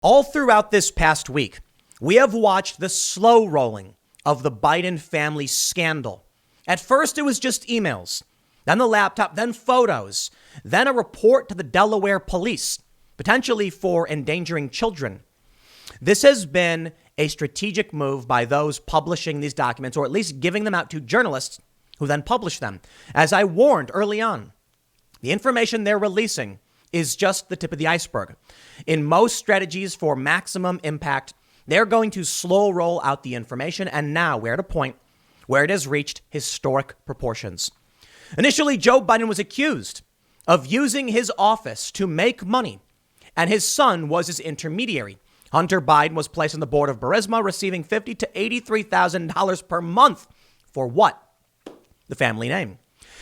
All throughout this past week, we have watched the slow rolling of the Biden family scandal. At first, it was just emails, then the laptop, then photos, then a report to the Delaware police, potentially for endangering children. This has been a strategic move by those publishing these documents, or at least giving them out to journalists who then publish them. As I warned early on, the information they're releasing is just the tip of the iceberg. In most strategies for maximum impact, they're going to slow roll out the information, and now we're at a point where it has reached historic proportions. Initially, Joe Biden was accused of using his office to make money, and his son was his intermediary. Hunter Biden was placed on the board of Burisma, receiving $50,000 to $83,000 per month for what? The family name.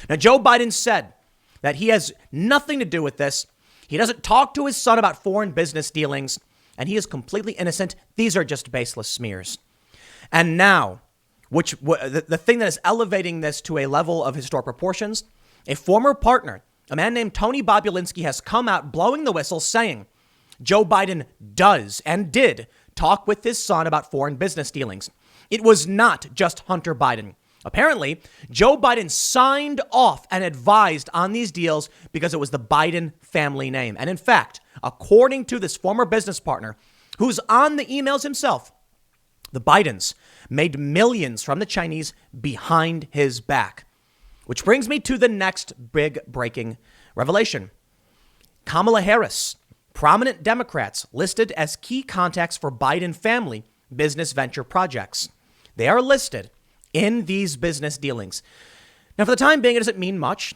Now, Joe Biden said that he has nothing to do with this. He doesn't talk to his son about foreign business dealings, and he is completely innocent. These are just baseless smears. And now, the thing that is elevating this to a level of historic proportions, a former partner, a man named Tony Bobulinski, has come out blowing the whistle saying Joe Biden does and did talk with his son about foreign business dealings. It was not just Hunter Biden. Apparently, Joe Biden signed off and advised on these deals because it was the Biden family name. And in fact, according to this former business partner who's on the emails himself, the Bidens made millions from the Chinese behind his back. Which brings me to the next big breaking revelation. Kamala Harris, prominent Democrats listed as key contacts for Biden family business venture projects. They are listed in these business dealings. Now, for the time being, it doesn't mean much.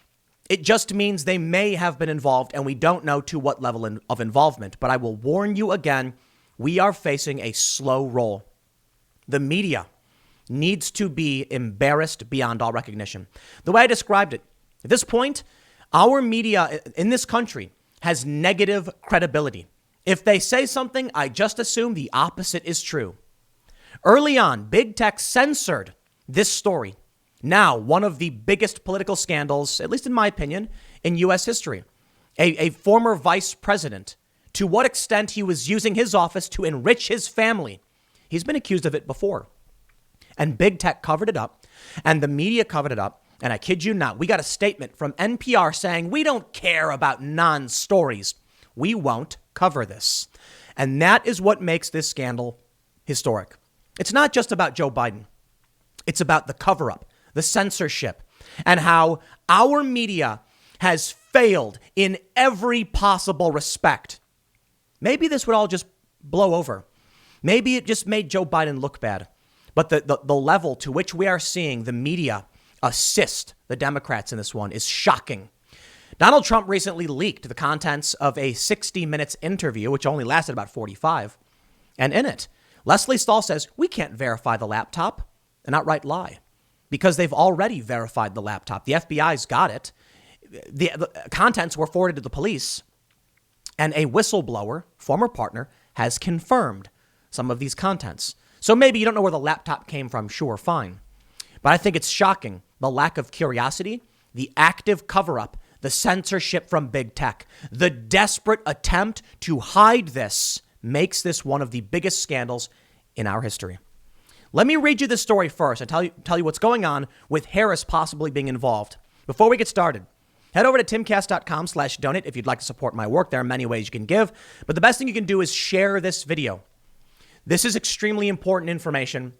It just means they may have been involved, and we don't know to what level of involvement. But I will warn you again, we are facing a slow roll. The media needs to be embarrassed beyond all recognition. The way I described it, at this point, our media in this country has negative credibility. If they say something, I just assume the opposite is true. Early on, big tech censored this story. Now, one of the biggest political scandals, at least in my opinion, in U.S. history. A former vice president, to what extent he was using his office to enrich his family. He's been accused of it before. And big tech covered it up, and the media covered it up. And I kid you not, we got a statement from NPR saying, we don't care about non-stories. We won't cover this. And that is what makes this scandal historic. It's not just about Joe Biden. It's about the cover-up, the censorship, and how our media has failed in every possible respect. Maybe this would all just blow over. Maybe it just made Joe Biden look bad. But the level to which we are seeing the media assist the Democrats in this one is shocking. Donald Trump recently leaked the contents of a 60 Minutes interview, which only lasted about 45. And in it, Leslie Stahl says, we can't verify the laptop. An outright lie, because they've already verified the laptop. The FBI's got it. The contents were forwarded to the police, and a whistleblower, former partner, has confirmed some of these contents. So maybe you don't know where the laptop came from. Sure, fine. But I think it's shocking, the lack of curiosity, the active cover-up, the censorship from big tech, the desperate attempt to hide this makes this one of the biggest scandals in our history. Let me read you this story first and tell you what's going on with Harris possibly being involved. Before we get started, head over to timcast.com/donate if you'd like to support my work. There are many ways you can give, but the best thing you can do is share this video. This is extremely important information,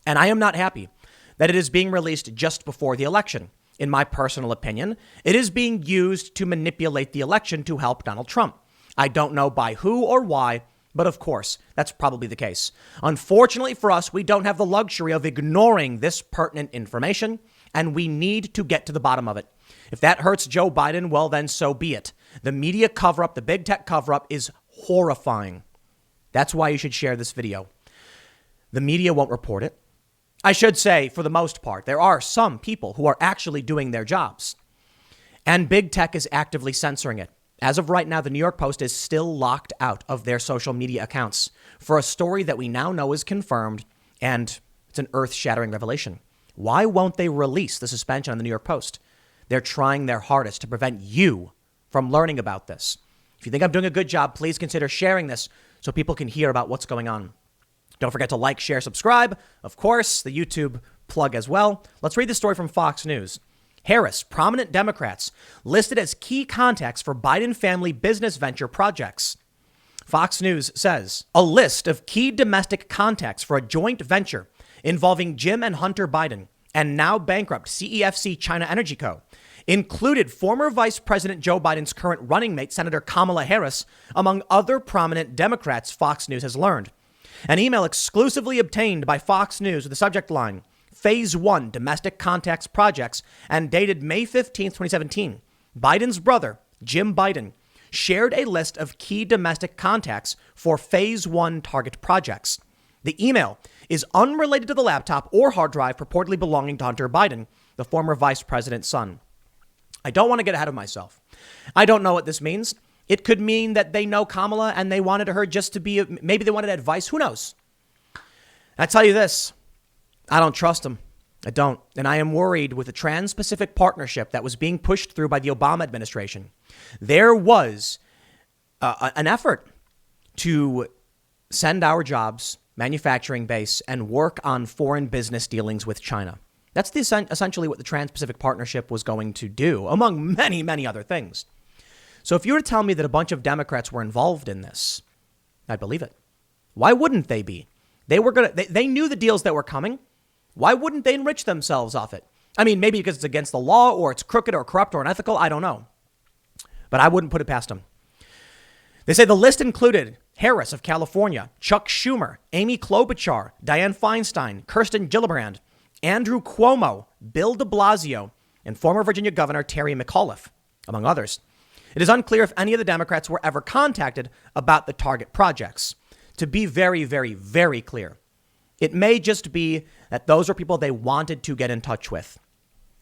and I am not happy that it is being released just before the election. In my personal opinion, it is being used to manipulate the election to help Donald Trump. I don't know by who or why, but of course, that's probably the case. Unfortunately for us, we don't have the luxury of ignoring this pertinent information, and we need to get to the bottom of it. If that hurts Joe Biden, well, then so be it. The media cover-up, the big tech cover-up is horrifying. That's why you should share this video. The media won't report it. I should say, for the most part, there are some people who are actually doing their jobs, and big tech is actively censoring it. As of right now, the New York Post is still locked out of their social media accounts for a story that we now know is confirmed, and it's an earth-shattering revelation. Why won't they release the suspension on the New York Post? They're trying their hardest to prevent you from learning about this. If you think I'm doing a good job, please consider sharing this so people can hear about what's going on. Don't forget to like, share, subscribe. Of course, the YouTube plug as well. Let's read the story from Fox News. Harris, prominent Democrats listed as key contacts for Biden family business venture projects. Fox News says a list of key domestic contacts for a joint venture involving Jim and Hunter Biden and now bankrupt CEFC China Energy Co. included former Vice President Joe Biden's current running mate, Senator Kamala Harris, among other prominent Democrats, Fox News has learned. An email exclusively obtained by Fox News with the subject line, Phase 1 Domestic Contacts Projects, and dated May 15, 2017. Biden's brother, Jim Biden, shared a list of key domestic contacts for Phase 1 target projects. The email is unrelated to the laptop or hard drive purportedly belonging to Hunter Biden, the former vice president's son. I don't want to get ahead of myself. I don't know what this means. It could mean that they know Kamala and they wanted her just to be, maybe they wanted advice. Who knows? I tell you this, I don't trust them. I don't. And I am worried with the Trans-Pacific Partnership that was being pushed through by the Obama administration. There was an effort to send our jobs, manufacturing base, and work on foreign business dealings with China. That's essentially what the Trans-Pacific Partnership was going to do, among many, many other things. So if you were to tell me that a bunch of Democrats were involved in this, I'd believe it. Why wouldn't they be? They knew the deals that were coming. Why wouldn't they enrich themselves off it? I mean, maybe because it's against the law or it's crooked or corrupt or unethical. I don't know. But I wouldn't put it past them. They say the list included Harris of California, Chuck Schumer, Amy Klobuchar, Dianne Feinstein, Kirsten Gillibrand, Andrew Cuomo, Bill de Blasio, and former Virginia Governor Terry McAuliffe, among others. It is unclear if any of the Democrats were ever contacted about the target projects. To be very, very, very clear, it may just be that those are people they wanted to get in touch with.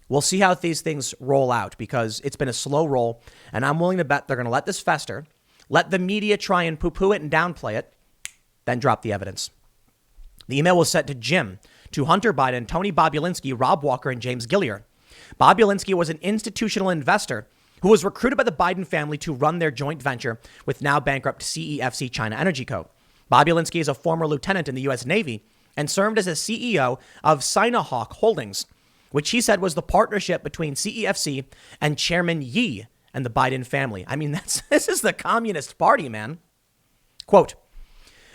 We'll see how these things roll out because it's been a slow roll, and I'm willing to bet they're going to let this fester, let the media try and poo-poo it and downplay it, then drop the evidence. The email was sent to Jim, to Hunter Biden, Tony Bobulinski, Rob Walker, and James Gilliar. Bobulinski was an institutional investor who was recruited by the Biden family to run their joint venture with now bankrupt CEFC China Energy Co. Bobulinski is a former lieutenant in the U.S. Navy and served as a CEO of Sinohawk Holdings, which he said was the partnership between CEFC and Chairman Yi and the Biden family. I mean, this is the Communist Party, man. Quote,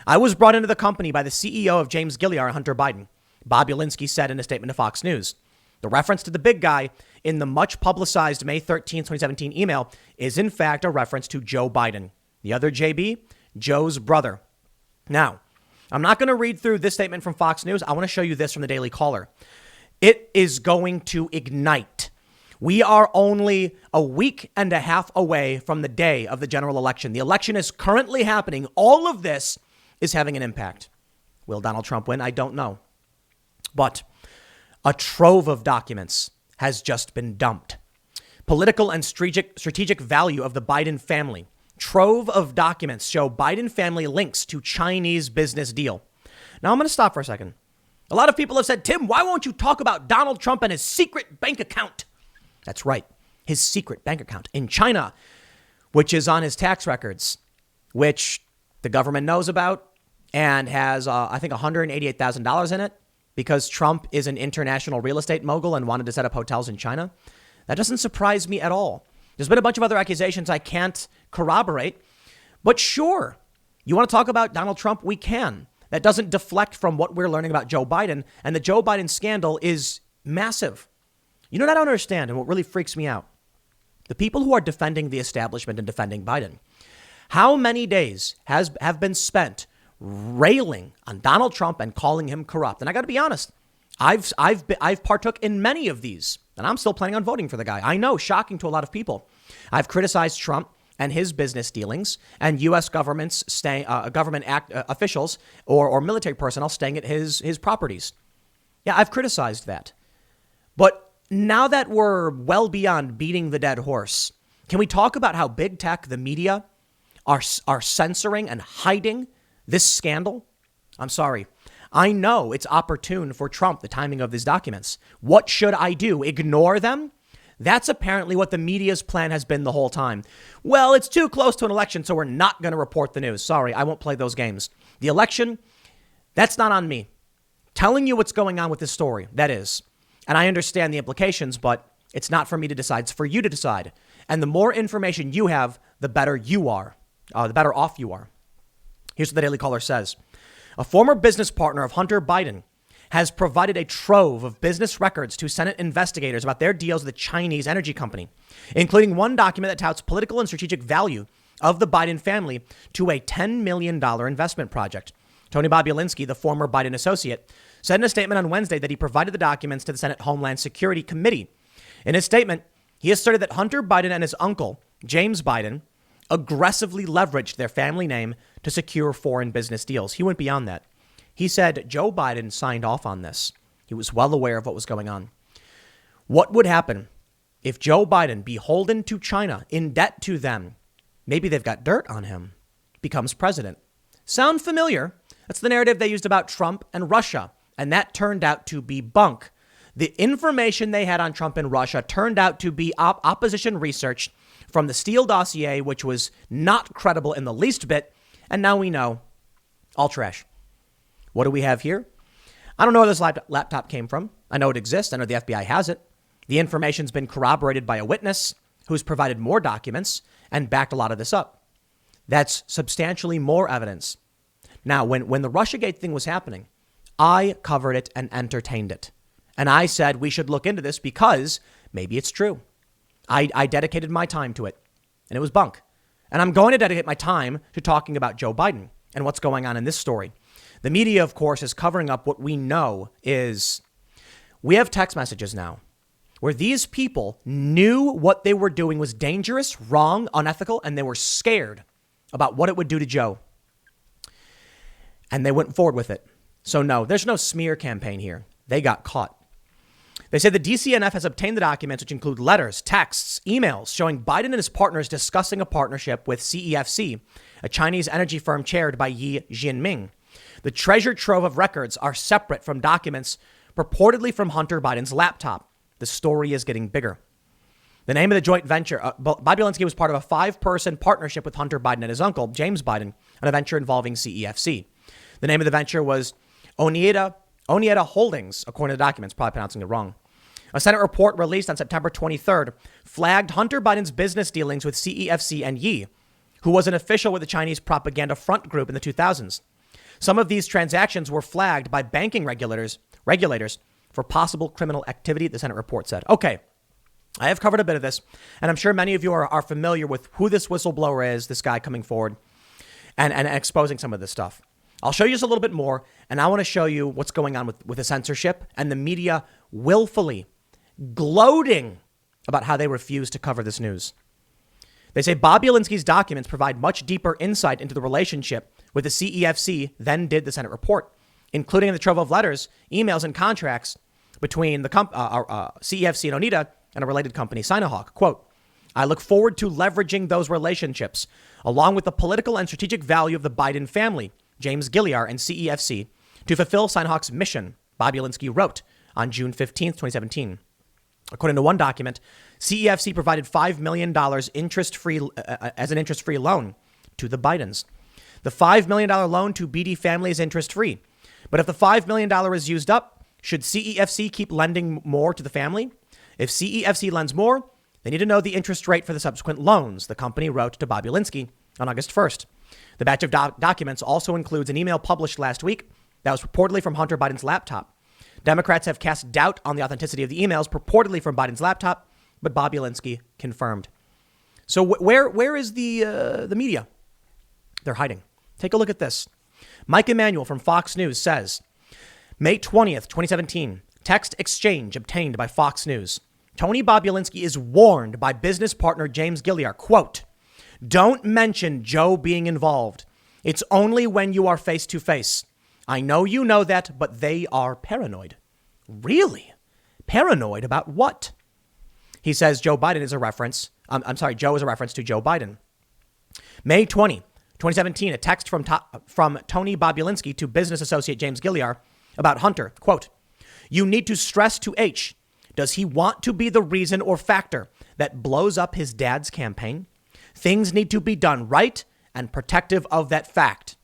I was brought into the company by the CEO of James Gilliar and Hunter Biden, Bobulinski said in a statement to Fox News. The reference to the big guy in the much publicized May 13, 2017 email is in fact a reference to Joe Biden. The other JB, Joe's brother. Now, I'm not going to read through this statement from Fox News. I want to show you this from the Daily Caller. It is going to ignite. We are only a week and a half away from the day of the general election. The election is currently happening. All of this is having an impact. Will Donald Trump win? I don't know. But a trove of documents has just been dumped. Political and strategic value of the Biden family. Trove of documents show Biden family links to Chinese business deal. Now I'm going to stop for a second. A lot of people have said, Tim, why won't you talk about Donald Trump and his secret bank account? That's right. His secret bank account in China, which is on his tax records, which the government knows about and has, I think, $188,000 in it because Trump is an international real estate mogul and wanted to set up hotels in China. That doesn't surprise me at all. There's been a bunch of other accusations I can't corroborate. But sure, you want to talk about Donald Trump? We can. That doesn't deflect from what we're learning about Joe Biden. And the Joe Biden scandal is massive. You know what I don't understand and what really freaks me out? The people who are defending the establishment and defending Biden. How many days have been spent railing on Donald Trump and calling him corrupt? And I got to be honest, I've partook in many of these, and I'm still planning on voting for the guy. I know, shocking to a lot of people. I've criticized Trump and his business dealings and U.S. government officials or military personnel staying at his properties. Yeah, I've criticized that. But now that we're well beyond beating the dead horse, can we talk about how big tech, the media, are censoring and hiding this scandal? I'm sorry. I know it's opportune for Trump, the timing of these documents. What should I do? Ignore them? That's apparently what the media's plan has been the whole time. Well, it's too close to an election, so we're not going to report the news. Sorry, I won't play those games. The election, that's not on me. Telling you what's going on with this story, that is. And I understand the implications, but it's not for me to decide. It's for you to decide. And the more information you have, the better you are, the better off you are. Here's what the Daily Caller says. A former business partner of Hunter Biden has provided a trove of business records to Senate investigators about their deals with the Chinese energy company, including one document that touts political and strategic value of the Biden family to a $10 million investment project. Tony Bobulinski, the former Biden associate, said in a statement on Wednesday that he provided the documents to the Senate Homeland Security Committee. In his statement, he asserted that Hunter Biden and his uncle, James Biden, aggressively leveraged their family name to secure foreign business deals. He went beyond that. He said Joe Biden signed off on this. He was well aware of what was going on. What would happen if Joe Biden, beholden to China, in debt to them, maybe they've got dirt on him, becomes president? Sound familiar? That's the narrative they used about Trump and Russia, and that turned out to be bunk. The information they had on Trump and Russia turned out to be opposition research from the Steele dossier, which was not credible in the least bit. And now we know, all trash. What do we have here? I don't know where this laptop came from. I know it exists. I know the FBI has it. The information's been corroborated by a witness who's provided more documents and backed a lot of this up. That's substantially more evidence. Now, when the Russiagate thing was happening, I covered it and entertained it. And I said we should look into this because maybe it's true. I dedicated my time to it, and it was bunk. And I'm going to dedicate my time to talking about Joe Biden and what's going on in this story. The media, of course, is covering up what we know is we have text messages now where these people knew what they were doing was dangerous, wrong, unethical, and they were scared about what it would do to Joe. And they went forward with it. So no, there's no smear campaign here. They got caught. They say the DCNF has obtained the documents, which include letters, texts, emails showing Biden and his partners discussing a partnership with CEFC, a Chinese energy firm chaired by Yi Jinping. The treasure trove of records are separate from documents purportedly from Hunter Biden's laptop. The story is getting bigger. The name of the joint venture, Bobulinski was part of a 5-person partnership with Hunter Biden and his uncle, James Biden, on a venture involving CEFC. The name of the venture was Oneida Holdings, according to the documents, probably pronouncing it wrong. A Senate report released on September 23rd flagged Hunter Biden's business dealings with CEFC and Yi, who was an official with the Chinese propaganda front group in the 2000s. Some of these transactions were flagged by banking regulators for possible criminal activity, the Senate report said. Okay, I have covered a bit of this, and I'm sure many of you are familiar with who this whistleblower is, this guy coming forward and exposing some of this stuff. I'll show you just a little bit more, and I want to show you what's going on with the censorship and the media willfully gloating about how they refuse to cover this news. They say Bobulinski's documents provide much deeper insight into the relationship with the CEFC than did the Senate report, including the trove of letters, emails, and contracts between the CEFC and Oneida and a related company, Sinohawk. Quote, I look forward to leveraging those relationships, along with the political and strategic value of the Biden family, James Gilliar and CEFC, to fulfill Sinohawk's mission, Bobulinski wrote on June 15th, 2017. According to one document, CEFC provided $5 million interest-free as an interest-free loan to the Bidens. The $5 million loan to BD family is interest-free. But if the $5 million is used up, should CEFC keep lending more to the family? If CEFC lends more, they need to know the interest rate for the subsequent loans, the company wrote to Bobulinski on August 1st. The batch of documents also includes an email published last week that was reportedly from Hunter Biden's laptop. Democrats have cast doubt on the authenticity of the emails purportedly from Biden's laptop, but Bobulinski confirmed. So where is the media? They're hiding. Take a look at this. Mike Emanuel from Fox News says, May 20th, 2017, text exchange obtained by Fox News. Tony Bobulinski is warned by business partner James Gilliar, quote, don't mention Joe being involved. It's only when you are face to face. I know you know that, but they are paranoid. Really? Paranoid about what? He says Joe Biden is a reference. Joe is a reference to Joe Biden. May 20, 2017, a text from Tony Bobulinski to business associate James Gilliar about Hunter. Quote, you need to stress to H. Does he want to be the reason or factor that blows up his dad's campaign? Things need to be done right and protective of that fact.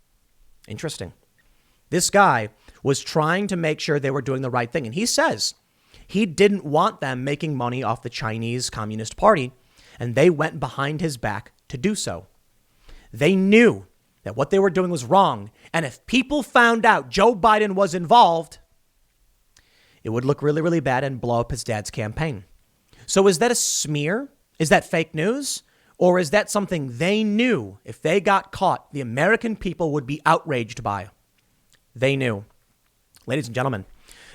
Interesting. This guy was trying to make sure they were doing the right thing. And he says he didn't want them making money off the Chinese Communist Party, and they went behind his back to do so. They knew that what they were doing was wrong. And if people found out Joe Biden was involved, it would look really, really bad and blow up his dad's campaign. So is that a smear? Is that fake news? Or is that something they knew if they got caught, the American people would be outraged by? They knew. Ladies and gentlemen,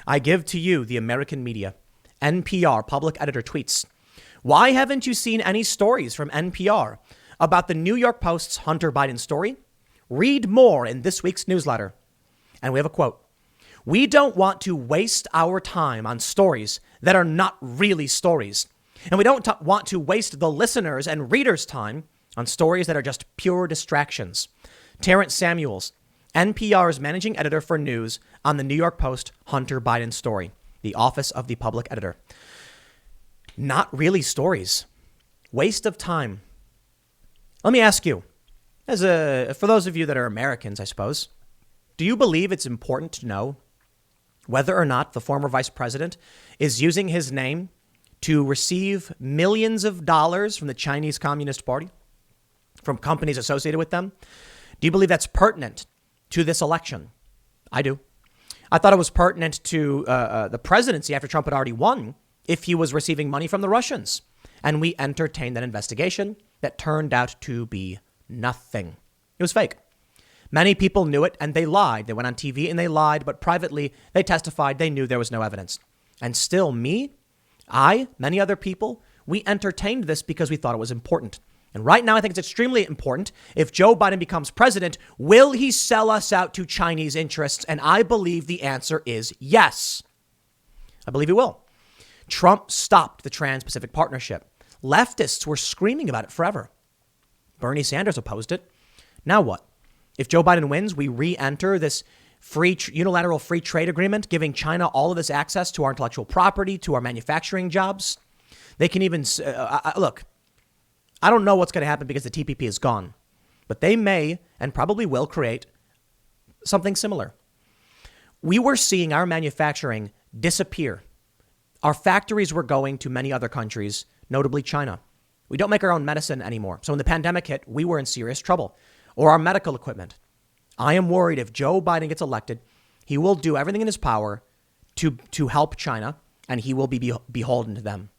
I give to you the American media. NPR public editor tweets, "Why haven't you seen any stories from NPR about the New York Post's Hunter Biden story? Read more in this week's newsletter." And we have a quote. "We don't want to waste our time on stories that are not really stories. And we don't want to waste the listeners' and readers' time on stories that are just pure distractions." Terrence Samuels, NPR's managing editor for news on the New York Post Hunter Biden story, the office of the public editor. Not really stories. Waste of time. Let me ask you, for those of you that are Americans, I suppose, do you believe it's important to know whether or not the former vice president is using his name to receive millions of dollars from the Chinese Communist Party, from companies associated with them? Do you believe that's pertinent to this election? I do. I thought it was pertinent to the presidency after Trump had already won if he was receiving money from the Russians. And we entertained that investigation that turned out to be nothing. It was fake. Many people knew it and they lied. They went on TV and they lied, but privately they testified they knew there was no evidence. And still many other people, we entertained this because we thought it was important. And right now, I think it's extremely important. If Joe Biden becomes president, will he sell us out to Chinese interests? And I believe the answer is yes. I believe he will. Trump stopped the Trans-Pacific Partnership. Leftists were screaming about it forever. Bernie Sanders opposed it. Now what? If Joe Biden wins, we re-enter this unilateral free trade agreement, giving China all of this access to our intellectual property, to our manufacturing jobs. They can even look. I don't know what's going to happen because the TPP is gone, but they may and probably will create something similar. We were seeing our manufacturing disappear. Our factories were going to many other countries, notably China. We don't make our own medicine anymore. So when the pandemic hit, we were in serious trouble. Or our medical equipment. I am worried if Joe Biden gets elected, he will do everything in his power to help China, and he will be beholden to them.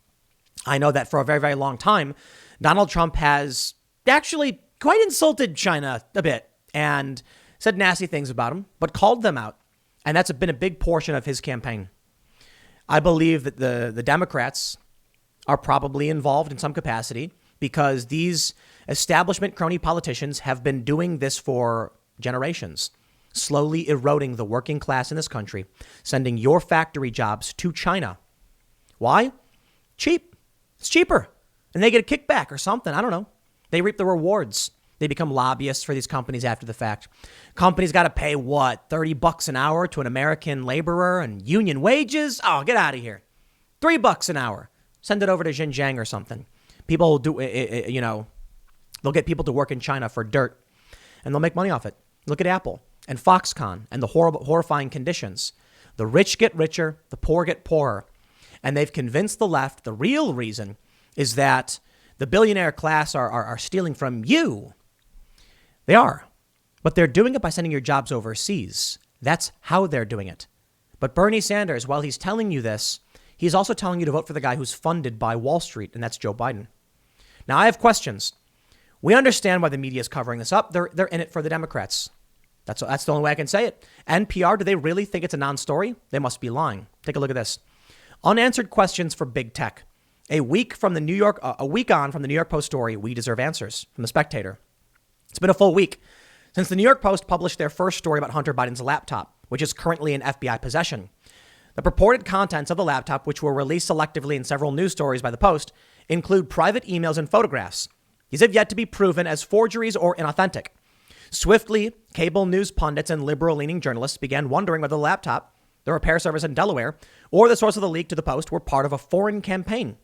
I know that for a very, very long time, Donald Trump has actually quite insulted China a bit and said nasty things about them, but called them out. And that's been a big portion of his campaign. I believe that the Democrats are probably involved in some capacity because these establishment crony politicians have been doing this for generations, slowly eroding the working class in this country, sending your factory jobs to China. Why? Cheap. It's cheaper. And they get a kickback or something. I don't know. They reap the rewards. They become lobbyists for these companies after the fact. Companies got to pay what? $30 an hour to an American laborer and union wages? Oh, get out of here. $3 an hour. Send it over to Xinjiang or something. People will do, they'll get people to work in China for dirt and they'll make money off it. Look at Apple and Foxconn and the horrifying conditions. The rich get richer, the poor get poorer. And they've convinced the left the real reason is that the billionaire class are stealing from you. They are. But they're doing it by sending your jobs overseas. That's how they're doing it. But Bernie Sanders, while he's telling you this, he's also telling you to vote for the guy who's funded by Wall Street, and that's Joe Biden. Now, I have questions. We understand why the media is covering this up. They're in it for the Democrats. That's the only way I can say it. NPR, do they really think it's a non-story? They must be lying. Take a look at this. Unanswered questions for big tech. A week on from the New York Post story, We Deserve Answers, from The Spectator. It's been a full week since the New York Post published their first story about Hunter Biden's laptop, which is currently in FBI possession. The purported contents of the laptop, which were released selectively in several news stories by the Post, include private emails and photographs. These have yet to be proven as forgeries or inauthentic. Swiftly, cable news pundits and liberal-leaning journalists began wondering whether the laptop the repair service in Delaware, or the source of the leak to the Post were part of a foreign campaign.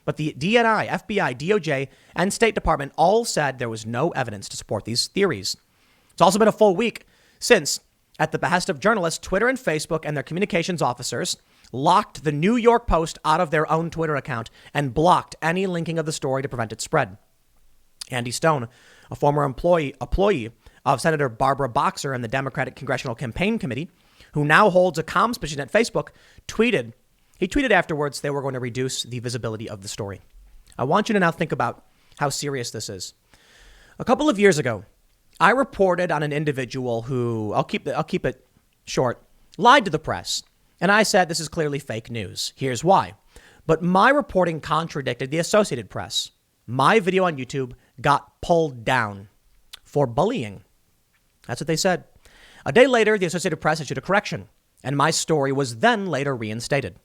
But the DNI, FBI, DOJ, and State Department all said there was no evidence to support these theories. It's also been a full week since, at the behest of journalists, Twitter and Facebook and their communications officers locked the New York Post out of their own Twitter account and blocked any linking of the story to prevent its spread. Andy Stone, a former employee of Senator Barbara Boxer and the Democratic Congressional Campaign Committee, who now holds a comms position at Facebook, tweeted afterwards they were going to reduce the visibility of the story. I want you to now think about how serious this is. A couple of years ago, I reported on an individual who, I'll keep it short, lied to the press. And I said, this is clearly fake news. Here's why. But my reporting contradicted the Associated Press. My video on YouTube got pulled down for bullying. That's what they said. A day later, the Associated Press issued a correction, and my story was then later reinstated.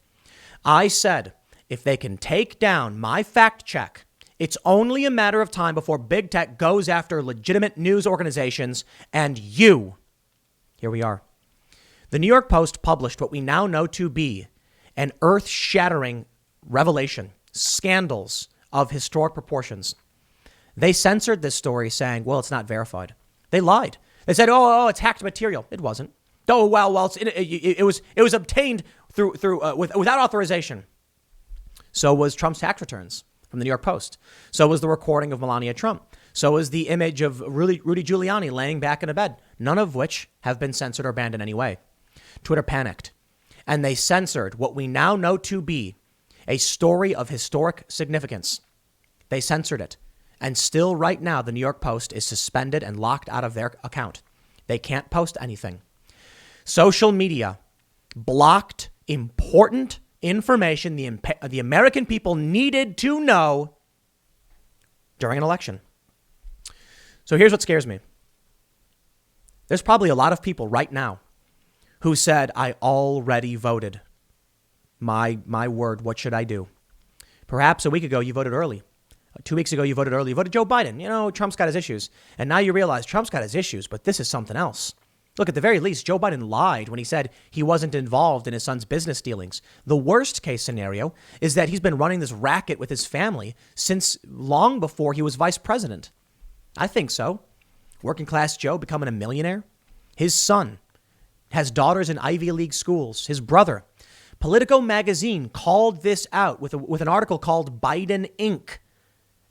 I said, if they can take down my fact check, it's only a matter of time before big tech goes after legitimate news organizations and you. Here we are. The New York Post published what we now know to be an earth-shattering revelation, scandals of historic proportions. They censored this story saying, well, it's not verified. They lied. They said, oh, it's hacked material. It wasn't. Oh, well, it was obtained without authorization. So was Trump's tax returns from the New York Post. So was the recording of Melania Trump. So was the image of Rudy Giuliani laying back in a bed, none of which have been censored or banned in any way. Twitter panicked, and they censored what we now know to be a story of historic significance. They censored it. And still right now, the New York Post is suspended and locked out of their account. They can't post anything. Social media blocked important information the American people needed to know during an election. So here's what scares me. There's probably a lot of people right now who said, I already voted. My word, what should I do? Perhaps a week ago, you voted early. 2 weeks ago, you voted early. You voted Joe Biden. You know, Trump's got his issues. And now you realize Trump's got his issues, but this is something else. Look, at the very least, Joe Biden lied when he said he wasn't involved in his son's business dealings. The worst case scenario is that he's been running this racket with his family since long before he was vice president. I think so. Working class Joe becoming a millionaire. His son has daughters in Ivy League schools. His brother. Politico magazine called this out with an article called Biden Inc.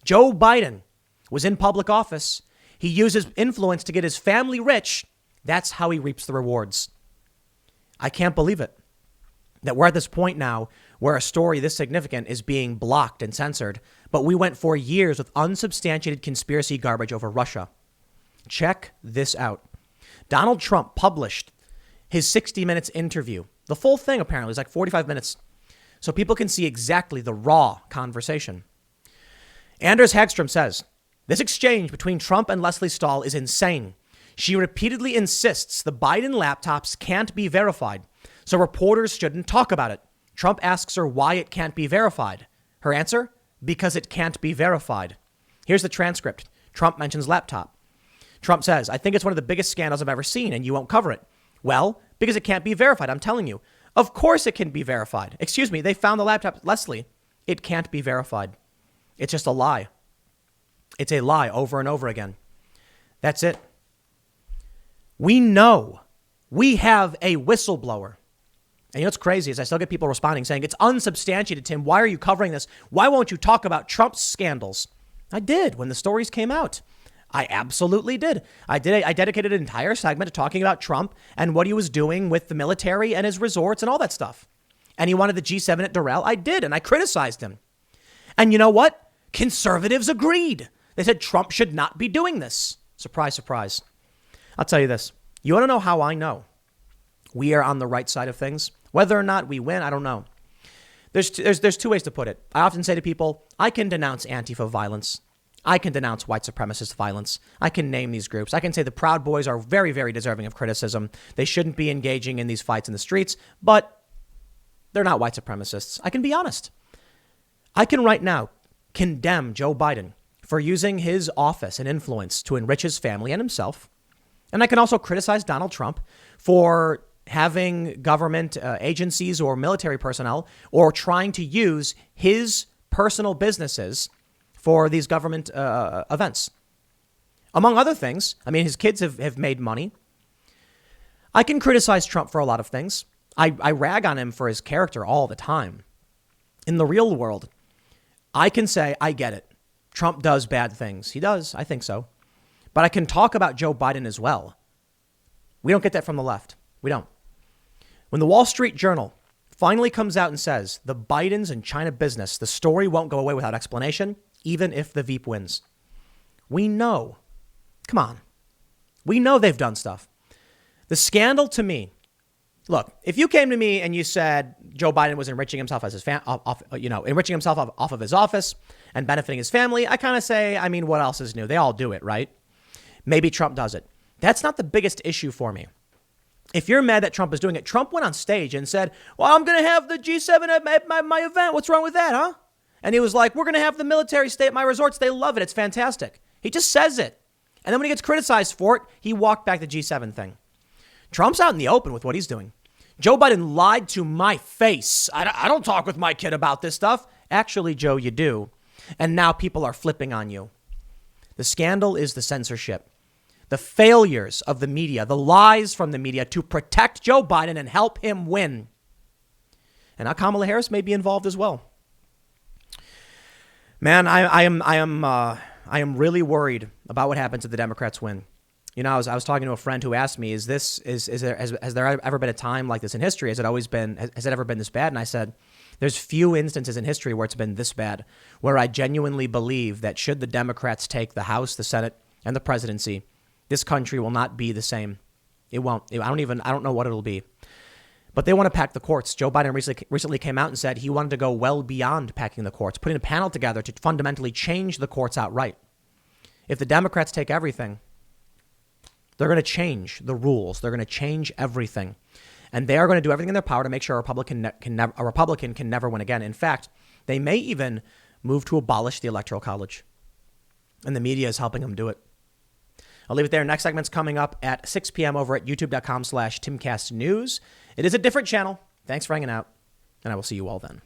Joe Biden was in public office. He uses influence to get his family rich. That's how he reaps the rewards. I can't believe it. That we're at this point now where a story this significant is being blocked and censored. But we went for years with unsubstantiated conspiracy garbage over Russia. Check this out. Donald Trump published his 60 Minutes interview. The full thing apparently is like 45 minutes. So people can see exactly the raw conversation. Anders Hagstrom says, this exchange between Trump and Leslie Stahl is insane. She repeatedly insists the Biden laptops can't be verified, so reporters shouldn't talk about it. Trump asks her why it can't be verified. Her answer? Because it can't be verified. Here's the transcript. Trump mentions laptop. Trump says, I think it's one of the biggest scandals I've ever seen, and you won't cover it. Well, because it can't be verified, I'm telling you. Of course it can be verified. Excuse me, they found the laptop. Leslie, it can't be verified. It's just a lie. It's a lie over and over again. That's it. We know we have a whistleblower. And you know what's crazy is I still get people responding saying, it's unsubstantiated, Tim. Why are you covering this? Why won't you talk about Trump's scandals? I did when the stories came out. I absolutely did. I dedicated an entire segment to talking about Trump and what he was doing with the military and his resorts and all that stuff. And he wanted the G7 at Doral. I did. And I criticized him. And you know what? Conservatives agreed. They said Trump should not be doing this. Surprise, surprise. I'll tell you this. You want to know how I know we are on the right side of things? Whether or not we win, I don't know. There's two ways to put it. I often say to people, I can denounce Antifa violence. I can denounce white supremacist violence. I can name these groups. I can say the Proud Boys are very, very deserving of criticism. They shouldn't be engaging in these fights in the streets, but they're not white supremacists. I can be honest. I can right now condemn Joe Biden for using his office and influence to enrich his family and himself. And I can also criticize Donald Trump for having government agencies or military personnel or trying to use his personal businesses for these government events. Among other things, I mean, his kids have made money. I can criticize Trump for a lot of things. I rag on him for his character all the time. In the real world, I can say, I get it. Trump does bad things. He does. I think so. But I can talk about Joe Biden as well. We don't get that from the left. We don't. When the Wall Street Journal finally comes out and says the Bidens and China business, the story won't go away without explanation, even if the Veep wins. We know. Come on. We know they've done stuff. The scandal to me, look, if you came to me and you said Joe Biden was enriching himself as his enriching himself off of his office and benefiting his family, I kind of say, I mean, what else is new? They all do it, right? Maybe Trump does it. That's not the biggest issue for me. If you're mad that Trump is doing it, Trump went on stage and said, well, I'm going to have the G7 at my event. What's wrong with that, huh? And he was like, we're going to have the military stay at my resorts. They love it. It's fantastic. He just says it. And then when he gets criticized for it, he walked back the G7 thing. Trump's out in the open with what he's doing. Joe Biden lied to my face. I don't talk with my kid about this stuff. Actually, Joe, you do. And now people are flipping on you. The scandal is the censorship. The failures of the media, the lies from the media to protect Joe Biden and help him win. And now Kamala Harris may be involved as well. Man, I am really worried about what happens if the Democrats win. You know, I was talking to a friend who asked me, has there ever been a time like this in history? Has it ever been this bad? And I said, there's few instances in history where it's been this bad, where I genuinely believe that should the Democrats take the House, the Senate, and the presidency, this country will not be the same. It won't. I don't know what it'll be. But they want to pack the courts. Joe Biden recently came out and said he wanted to go well beyond packing the courts, putting a panel together to fundamentally change the courts outright. If the Democrats take everything, they're going to change the rules. They're going to change everything. And they are going to do everything in their power to make sure a Republican can never win again. In fact, they may even move to abolish the Electoral College. And the media is helping them do it. I'll leave it there. Next segment's coming up at 6 p.m. over at youtube.com/TimCastNews. It is a different channel. Thanks for hanging out, and I will see you all then.